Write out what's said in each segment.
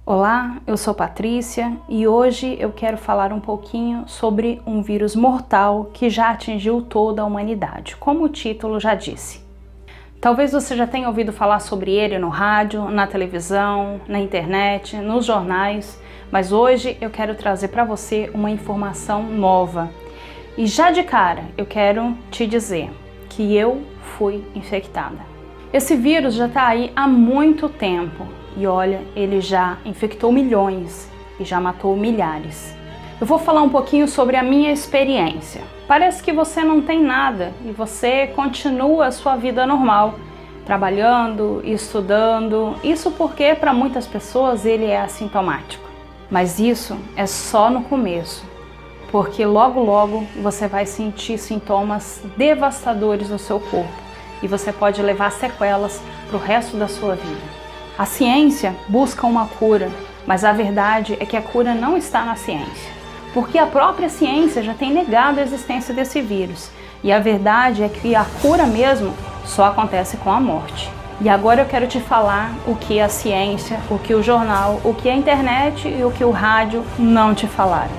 Olá, eu sou Patrícia e hoje eu quero falar um pouquinho sobre um vírus mortal que já atingiu toda a humanidade, como o título já disse. Talvez você já tenha ouvido falar sobre ele no rádio, na televisão, na internet, nos jornais, mas hoje eu quero trazer para você uma informação nova. E já de cara eu quero te dizer que eu fui infectada. Esse vírus já está aí há muito tempo. E olha, ele já infectou milhões e já matou milhares. Eu vou falar um pouquinho sobre a minha experiência. Parece que você não tem nada e você continua a sua vida normal, trabalhando, estudando. Isso porque para muitas pessoas ele é assintomático. Mas isso é só no começo, porque logo logo você vai sentir sintomas devastadores no seu corpo e você pode levar sequelas para o resto da sua vida. A ciência busca uma cura, mas a verdade é que a cura não está na ciência, porque a própria ciência já tem negado a existência desse vírus. E a verdade é que a cura mesmo só acontece com a morte. E agora eu quero te falar o que a ciência, o que o jornal, o que a internet e o que o rádio não te falaram.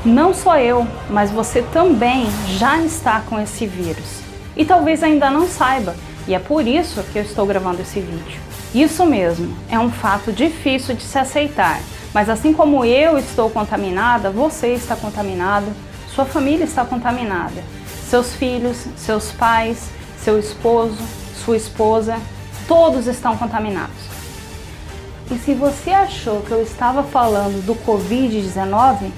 Não só eu, mas você também já está com esse vírus. E talvez ainda não saiba, e é por isso que eu estou gravando esse vídeo. Isso mesmo, é um fato difícil de se aceitar, mas assim como eu estou contaminada, você está contaminado, sua família está contaminada, seus filhos, seus pais, seu esposo, sua esposa, todos estão contaminados. E se você achou que eu estava falando do Covid-19,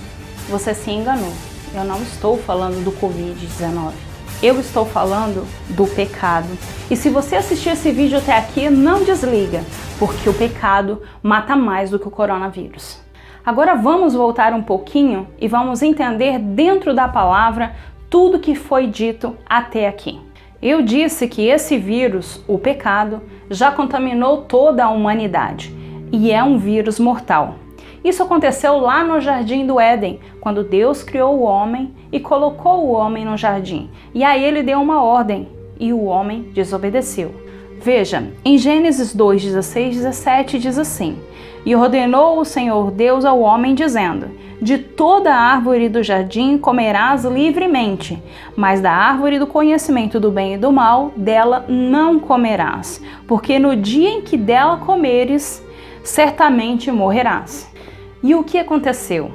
você se enganou. Eu não estou falando do Covid-19. Eu estou falando do pecado. E se você assistiu esse vídeo até aqui, não desliga, porque o pecado mata mais do que o coronavírus. Agora vamos voltar um pouquinho e vamos entender dentro da palavra tudo que foi dito até aqui. Eu disse que esse vírus, o pecado, já contaminou toda a humanidade e é um vírus mortal. Isso aconteceu lá no Jardim do Éden, quando Deus criou o homem e colocou o homem no jardim. E aí ele deu uma ordem e o homem desobedeceu. Veja, em Gênesis 2, 16, 17 diz assim: E ordenou o Senhor Deus ao homem dizendo: De toda a árvore do jardim comerás livremente, mas da árvore do conhecimento do bem e do mal, dela não comerás, porque no dia em que dela comeres, certamente morrerás. E o que aconteceu?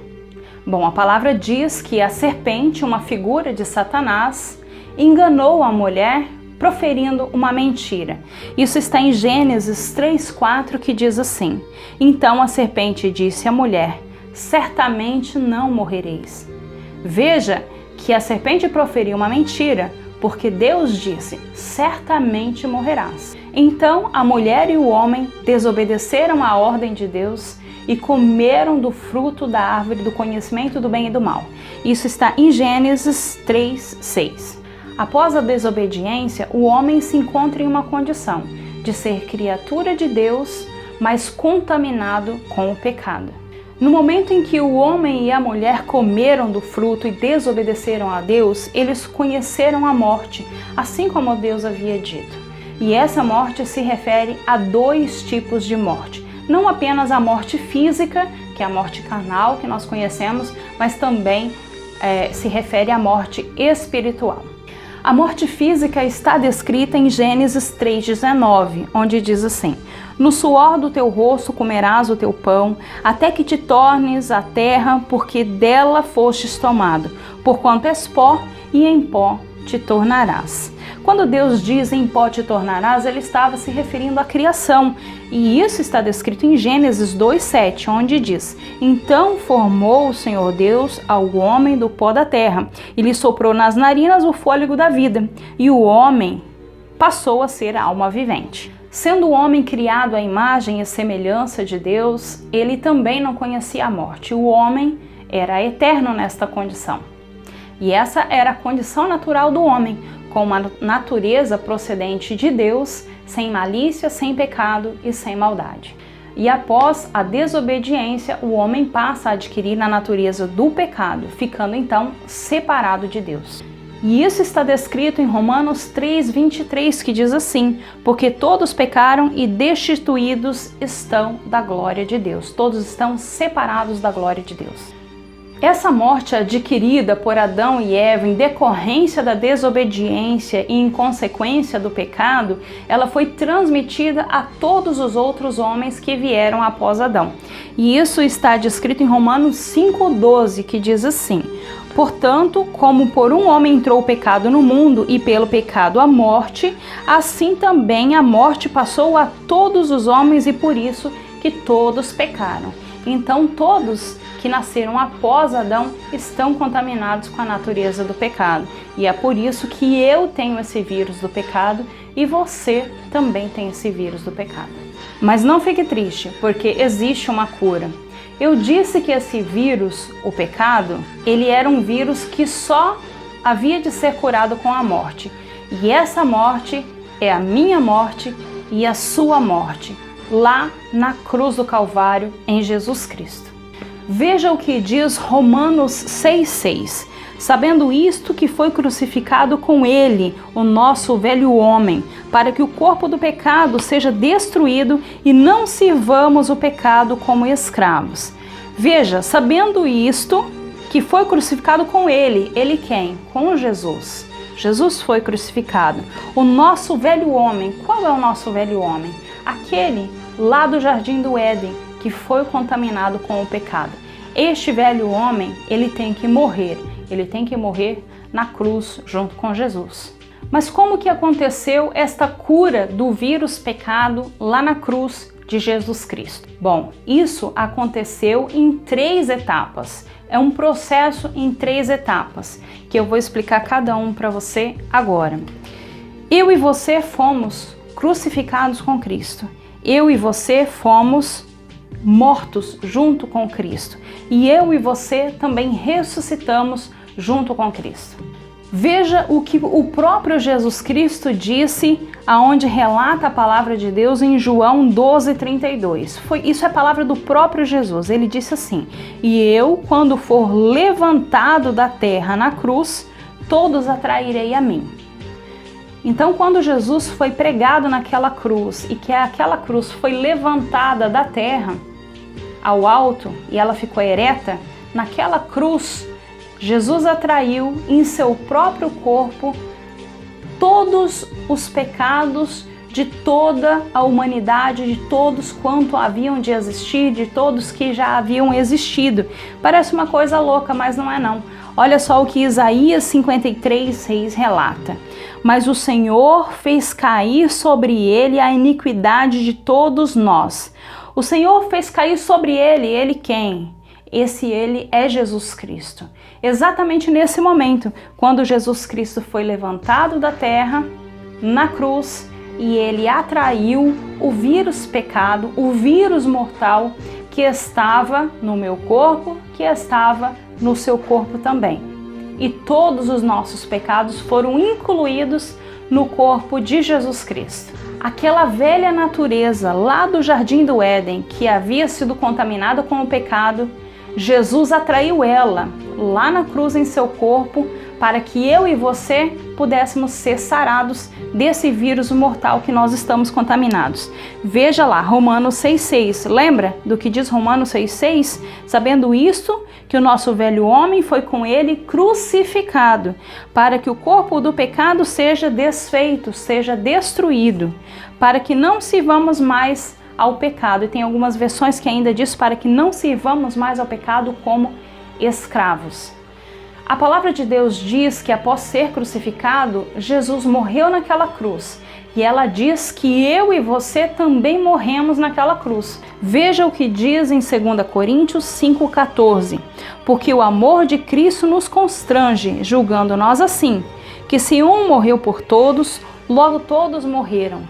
Bom, a palavra diz que a serpente, uma figura de Satanás, enganou a mulher proferindo uma mentira. Isso está em Gênesis 3:4, que diz assim: Então a serpente disse à mulher: Certamente não morrereis. Veja que a serpente proferiu uma mentira, porque Deus disse: Certamente morrerás. Então a mulher e o homem desobedeceram à ordem de Deus e comeram do fruto da árvore do conhecimento do bem e do mal. Isso está em Gênesis 3:6. Após a desobediência, o homem se encontra em uma condição de ser criatura de Deus, mas contaminado com o pecado. No momento em que o homem e a mulher comeram do fruto e desobedeceram a Deus, eles conheceram a morte, assim como Deus havia dito. E essa morte se refere a dois tipos de morte. Não apenas a morte física, que é a morte carnal que nós conhecemos, mas também se refere à morte espiritual. A morte física está descrita em Gênesis 3:19, onde diz assim: No suor do teu rosto comerás o teu pão, até que te tornes a terra, porque dela fostes tomado, porquanto és pó, e em pó te tornarás. Quando Deus diz em pó te tornarás, ele estava se referindo à criação. E isso está descrito em Gênesis 2:7, onde diz: Então formou o Senhor Deus ao homem do pó da terra, e lhe soprou nas narinas o fôlego da vida, e o homem passou a ser alma vivente. Sendo o homem criado à imagem e semelhança de Deus, ele também não conhecia a morte. O homem era eterno nesta condição. E essa era a condição natural do homem, com uma natureza procedente de Deus, sem malícia, sem pecado e sem maldade. E após a desobediência, o homem passa a adquirir a natureza do pecado, ficando então separado de Deus. E isso está descrito em Romanos 3:23, que diz assim: porque todos pecaram e destituídos estão da glória de Deus. Todos estão separados da glória de Deus. Essa morte adquirida por Adão e Eva em decorrência da desobediência e em consequência do pecado, ela foi transmitida a todos os outros homens que vieram após Adão. E isso está descrito em Romanos 5:12, que diz assim: portanto, como por um homem entrou o pecado no mundo e pelo pecado a morte, assim também a morte passou a todos os homens e por isso que todos pecaram. Então todos que nasceram após Adão estão contaminados com a natureza do pecado. E é por isso que eu tenho esse vírus do pecado e você também tem esse vírus do pecado. Mas não fique triste, porque existe uma cura. Eu disse que esse vírus, o pecado, ele era um vírus que só havia de ser curado com a morte. E essa morte é a minha morte e a sua morte, lá na cruz do Calvário, em Jesus Cristo. Veja o que diz Romanos 6:6. Sabendo isto, que foi crucificado com ele, o nosso velho homem, para que o corpo do pecado seja destruído e não sirvamos o pecado como escravos. Veja, sabendo isto, que foi crucificado com ele. Ele quem? Com Jesus. Jesus foi crucificado. O nosso velho homem. Qual é o nosso velho homem? Aquele lá do Jardim do Éden, que foi contaminado com o pecado. Este velho homem, ele tem que morrer. Ele tem que morrer na cruz junto com Jesus. Mas como que aconteceu esta cura do vírus pecado lá na cruz de Jesus Cristo? Bom, isso aconteceu em 3 etapas. É um processo em 3 etapas, que eu vou explicar cada um para você agora. Eu e você fomos crucificados com Cristo. Eu e você fomos mortos junto com Cristo. E eu e você também ressuscitamos junto com Cristo. Veja o que o próprio Jesus Cristo disse, aonde relata a palavra de Deus em João 12:32. Isso é a palavra do próprio Jesus. Ele disse assim: e eu, quando for levantado da terra na cruz, todos atrairei a mim. Então, quando Jesus foi pregado naquela cruz e que aquela cruz foi levantada da terra ao alto e ela ficou ereta, naquela cruz, Jesus atraiu em seu próprio corpo todos os pecados de toda a humanidade, de todos quanto haviam de existir, de todos que já haviam existido. Parece uma coisa louca, mas não é não. Olha só o que Isaías 53:6 relata. Mas o Senhor fez cair sobre ele a iniquidade de todos nós. O Senhor fez cair sobre ele quem? Ele é Jesus Cristo. Exatamente nesse momento, quando Jesus Cristo foi levantado da terra, na cruz, e ele atraiu o vírus pecado, o vírus mortal que estava no meu corpo, que estava no seu corpo também. E todos os nossos pecados foram incluídos no corpo de Jesus Cristo. Aquela velha natureza lá do Jardim do Éden, que havia sido contaminada com o pecado, Jesus atraiu ela lá na cruz em seu corpo para que eu e você pudéssemos ser sarados desse vírus mortal que nós estamos contaminados. Veja lá, Romanos 6:6. Lembra do que diz Romanos 6:6? Sabendo isto, que o nosso velho homem foi com ele crucificado, para que o corpo do pecado seja desfeito, seja destruído, para que não sirvamos mais ao pecado. E tem algumas versões que ainda diz para que não sirvamos mais ao pecado como escravos. A palavra de Deus diz que após ser crucificado, Jesus morreu naquela cruz. E ela diz que eu e você também morremos naquela cruz. Veja o que diz em 2 Coríntios 5:14. Porque o amor de Cristo nos constrange, julgando nós assim, que se um morreu por todos, logo todos morreram.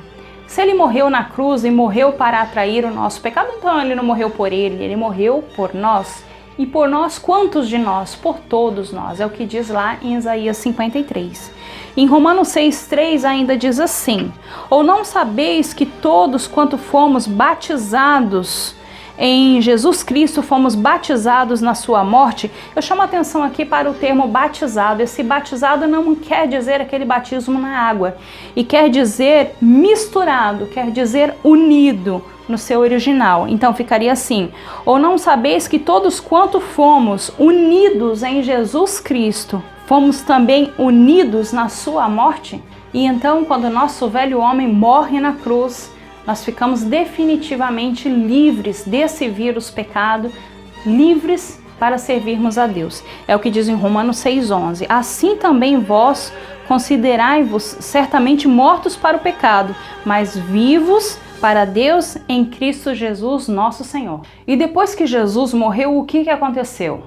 Se ele morreu na cruz e morreu para atrair o nosso pecado, então ele não morreu por ele morreu por nós. E por nós, quantos de nós? Por todos nós. É o que diz lá em Isaías 53. Em Romanos 6:3 ainda diz assim: ou não sabeis que todos quanto fomos batizados em Jesus Cristo fomos batizados na sua morte, eu chamo a atenção aqui para o termo batizado. Esse batizado não quer dizer aquele batismo na água, e quer dizer misturado, quer dizer unido no seu original. Então ficaria assim: ou não sabeis que todos quanto fomos unidos em Jesus Cristo, fomos também unidos na sua morte? E então, quando o nosso velho homem morre na cruz, nós ficamos definitivamente livres desse vírus pecado, livres para servirmos a Deus. É o que diz em Romanos 6,11. Assim também vós considerai-vos certamente mortos para o pecado, mas vivos para Deus em Cristo Jesus, nosso Senhor. E depois que Jesus morreu, o que aconteceu?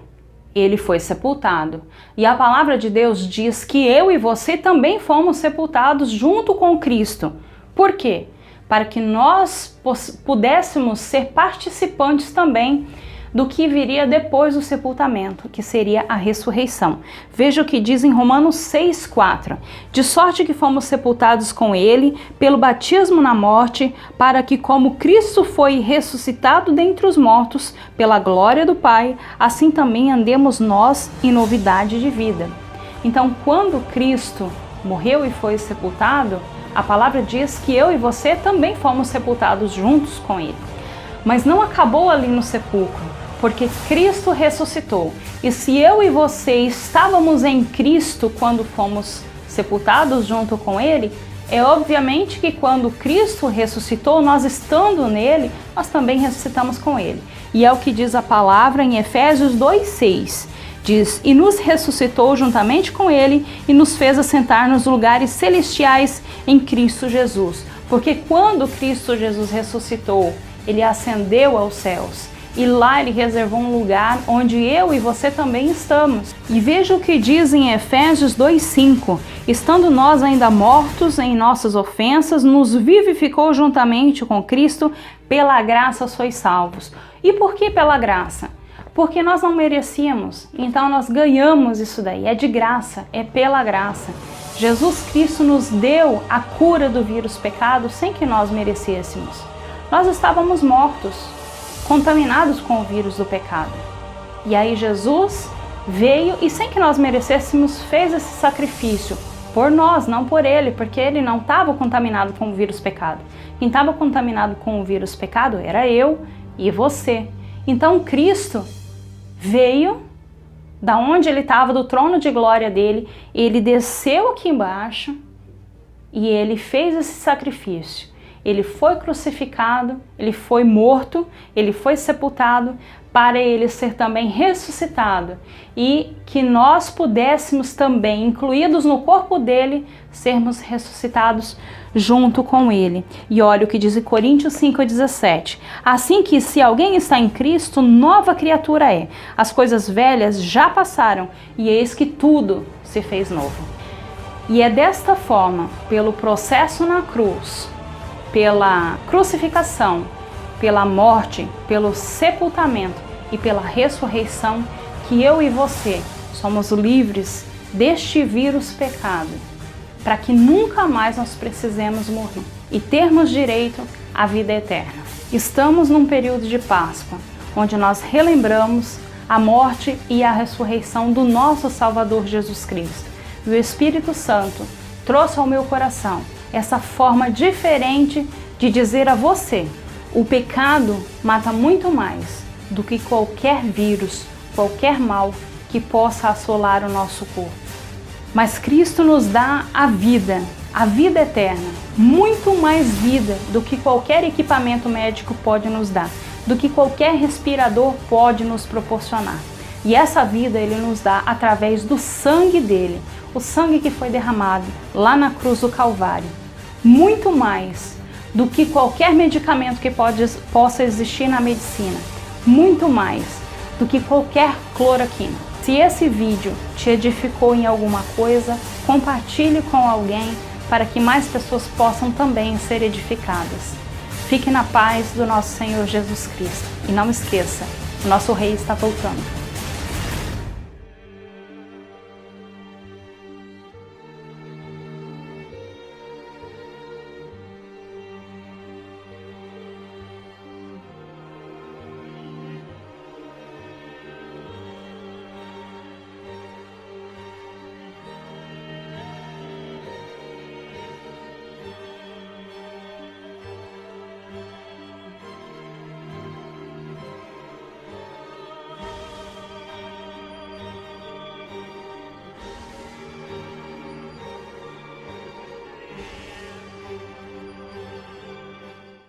Ele foi sepultado. E a palavra de Deus diz que eu e você também fomos sepultados junto com Cristo. Por quê? Para que nós pudéssemos ser participantes também do que viria depois do sepultamento, que seria a ressurreição. Veja o que diz em Romanos 6,4. De sorte que fomos sepultados com ele pelo batismo na morte, para que, como Cristo foi ressuscitado dentre os mortos pela glória do Pai, assim também andemos nós em novidade de vida. Então, quando Cristo morreu e foi sepultado, a palavra diz que eu e você também fomos sepultados juntos com ele. Mas não acabou ali no sepulcro, porque Cristo ressuscitou. E se eu e você estávamos em Cristo quando fomos sepultados junto com ele, é obviamente que quando Cristo ressuscitou, nós estando nele, nós também ressuscitamos com ele. E é o que diz a palavra em Efésios 2,6. Diz: e nos ressuscitou juntamente com ele e nos fez assentar nos lugares celestiais em Cristo Jesus. Porque quando Cristo Jesus ressuscitou, ele ascendeu aos céus. E lá ele reservou um lugar onde eu e você também estamos. E veja o que diz em Efésios 2,5. Estando nós ainda mortos em nossas ofensas, nos vivificou juntamente com Cristo, pela graça sois salvos. E por que pela graça? Porque nós não merecíamos, então nós ganhamos isso daí, é de graça, é pela graça. Jesus Cristo nos deu a cura do vírus pecado sem que nós merecêssemos. Nós estávamos mortos, contaminados com o vírus do pecado. E aí Jesus veio e sem que nós merecêssemos fez esse sacrifício por nós, não por ele, porque ele não estava contaminado com o vírus pecado. Quem estava contaminado com o vírus pecado era eu e você. Então Cristo veio da onde ele estava, do trono de glória dele, ele desceu aqui embaixo e ele fez esse sacrifício. Ele foi crucificado, ele foi morto, ele foi sepultado para ele ser também ressuscitado e que nós pudéssemos também, incluídos no corpo dele, sermos ressuscitados junto com ele. E olha o que diz em Coríntios 5,17. Assim que se alguém está em Cristo, nova criatura é. As coisas velhas já passaram e eis que tudo se fez novo. E é desta forma, pelo processo na cruz, pela crucificação, pela morte, pelo sepultamento e pela ressurreição, que eu e você somos livres deste vírus pecado, para que nunca mais nós precisemos morrer e termos direito à vida eterna. Estamos num período de Páscoa, onde nós relembramos a morte e a ressurreição do nosso Salvador Jesus Cristo. E o Espírito Santo trouxe ao meu coração essa forma diferente de dizer a você: o pecado mata muito mais do que qualquer vírus, qualquer mal que possa assolar o nosso corpo. Mas Cristo nos dá a vida eterna, muito mais vida do que qualquer equipamento médico pode nos dar, do que qualquer respirador pode nos proporcionar. E essa vida ele nos dá através do sangue dele, o sangue que foi derramado lá na cruz do Calvário. Muito mais do que qualquer medicamento que possa existir na medicina, muito mais do que qualquer cloroquina. Se esse vídeo te edificou em alguma coisa, compartilhe com alguém para que mais pessoas possam também ser edificadas. Fique na paz do nosso Senhor Jesus Cristo. E não esqueça, o nosso Rei está voltando.